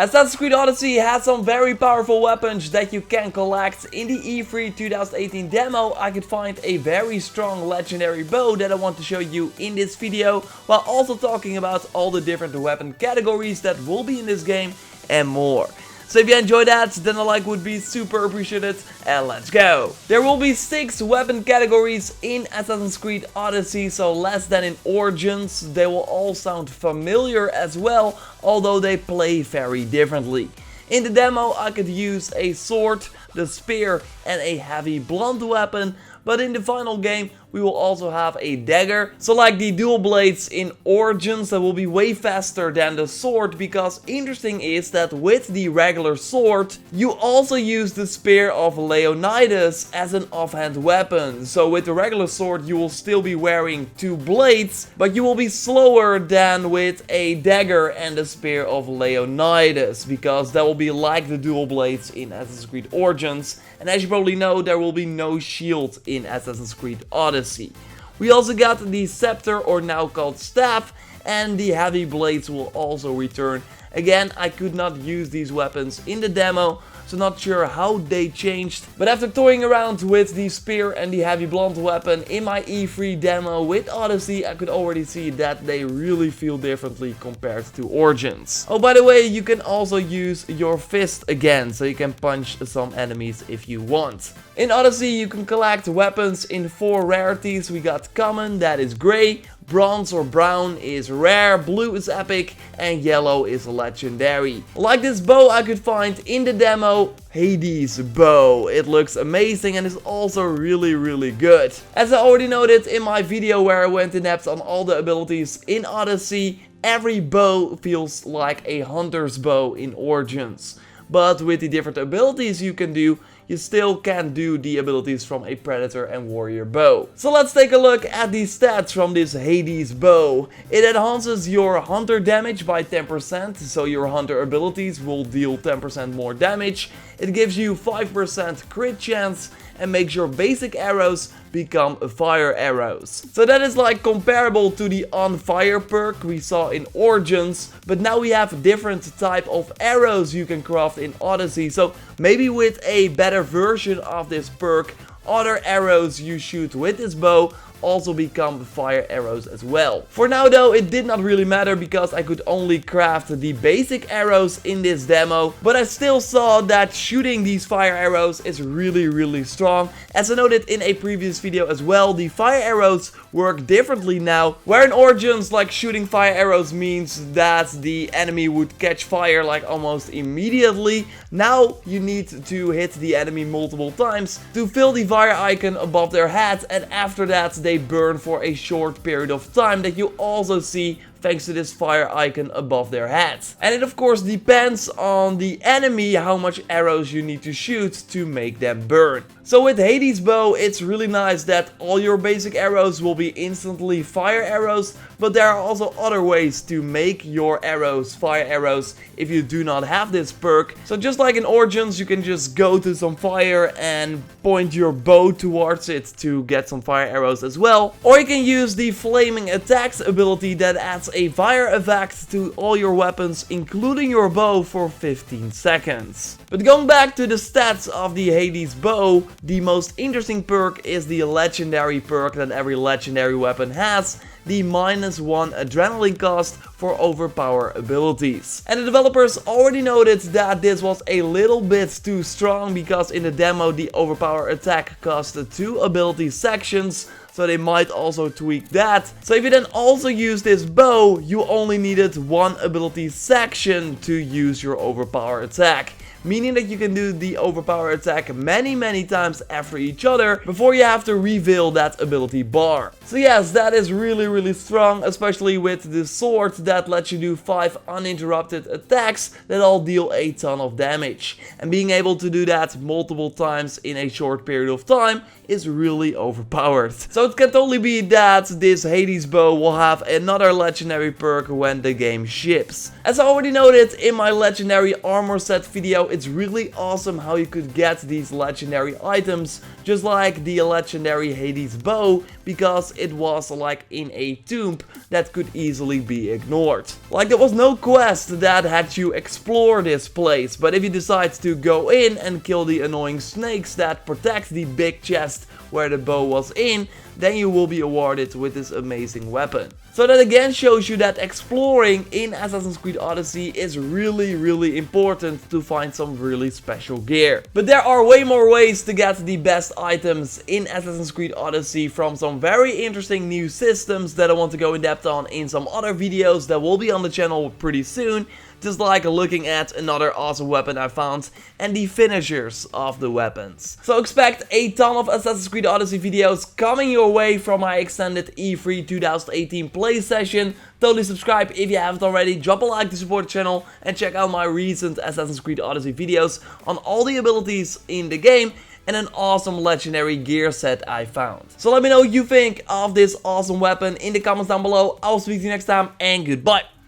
Assassin's Creed Odyssey has some very powerful weapons that you can collect. In the E3 2018 demo, I could find a very strong legendary bow that I want to show you in this video, while also talking about all the different weapon categories that will be in this game and more. So if you enjoyed that, then a like would be super appreciated, and let's go! There will be 6 weapon categories in Assassin's Creed Odyssey, so less than in Origins. They will all sound familiar as well, although they play very differently. In the demo I could use a sword, the spear and a heavy blunt weapon, but in the final game we will also have a dagger. So like the dual blades in Origins, that will be way faster than the sword, because interesting is that with the regular sword you also use the spear of Leonidas as an offhand weapon. So with the regular sword you will still be wearing 2 blades, but you will be slower than with a dagger and the spear of Leonidas, because that will be like the dual blades in Assassin's Creed Origins. And as you probably know, there will be no shield in Assassin's Creed Odyssey. We also got the scepter, or now called staff, and the heavy blades will also return. Again, I could not use these weapons in the demo, so not sure how they changed. But after toying around with the spear and the heavy blunt weapon in my E3 demo with Odyssey, I could already see that they really feel differently compared to Origins. Oh, by the way, you can also use your fist again, so you can punch some enemies if you want. In Odyssey you can collect weapons in 4 rarities. We got common, that is grey, bronze or brown is rare, blue is epic, and yellow is legendary. Like this bow I could find in the demo, Hades bow. It looks amazing and is also really good. As I already noted in my video where I went in depth on all the abilities in Odyssey, every bow feels like a hunter's bow in Origins. But with the different abilities you can do, you still can do the abilities from a Predator and Warrior bow. So let's take a look at the stats from this Hades bow. It enhances your hunter damage by 10%, so your hunter abilities will deal 10% more damage. It gives you 5% crit chance and makes your basic arrows become fire arrows. So that is like comparable to the on fire perk we saw in Origins, but now we have different type of arrows you can craft in Odyssey. So maybe with a better version of this perk, other arrows you shoot with this bow also become fire arrows as well. For now though, it did not really matter because I could only craft the basic arrows in this demo, but I still saw that shooting these fire arrows is really strong. As I noted in a previous video as well, the fire arrows work differently now, where in Origins like shooting fire arrows means that the enemy would catch fire like almost immediately. Now you need to hit the enemy multiple times to fill the fire icon above their head, and after that they burn for a short period of time that you also see thanks to this fire icon above their heads. And it of course depends on the enemy how much arrows you need to shoot to make them burn. So with Hades bow, it's really nice that all your basic arrows will be instantly fire arrows, but there are also other ways to make your arrows fire arrows if you do not have this perk. So just like in Origins, you can just go to some fire and point your bow towards it to get some fire arrows as well. Or you can use the flaming attacks ability that adds a fire effect to all your weapons, including your bow, for 15 seconds. But going back to the stats of the Hades bow, the most interesting perk is the legendary perk that every legendary weapon has, the -1 adrenaline cost for overpower abilities. And the developers already noted that this was a little bit too strong, because in the demo the overpower attack cost 2 ability sections, so they might also tweak that. So if you then also use this bow, you only needed 1 ability section to use your overpower attack. Meaning that you can do the overpower attack many times after each other before you have to reveal that ability bar. So yes, that is really strong, especially with the sword that lets you do 5 uninterrupted attacks that all deal a ton of damage. And being able to do that multiple times in a short period of time is really overpowered. So it can totally be that this Hades bow will have another legendary perk when the game ships. As I already noted in my legendary armor set video, it's really awesome how you could get these legendary items, just like the legendary Hades bow, because it was like in a tomb that could easily be ignored. Like there was no quest that had you explore this place, but if you decide to go in and kill the annoying snakes that protect the big chest where the bow was in, then you will be awarded with this amazing weapon. So that again shows you that exploring in Assassin's Creed Odyssey is really important to find some really special gear. But there are way more ways to get the best items in Assassin's Creed Odyssey from some very interesting new systems that I want to go in depth on in some other videos that will be on the channel pretty soon. Just like looking at another awesome weapon I found and the finishers of the weapons. So expect a ton of Assassin's Creed Odyssey videos coming your way from my extended E3 2018 play session. Totally subscribe if you haven't already, drop a like to support the channel and check out my recent Assassin's Creed Odyssey videos on all the abilities in the game and an awesome legendary gear set I found. So let me know what you think of this awesome weapon in the comments down below. I'll speak to you next time and goodbye.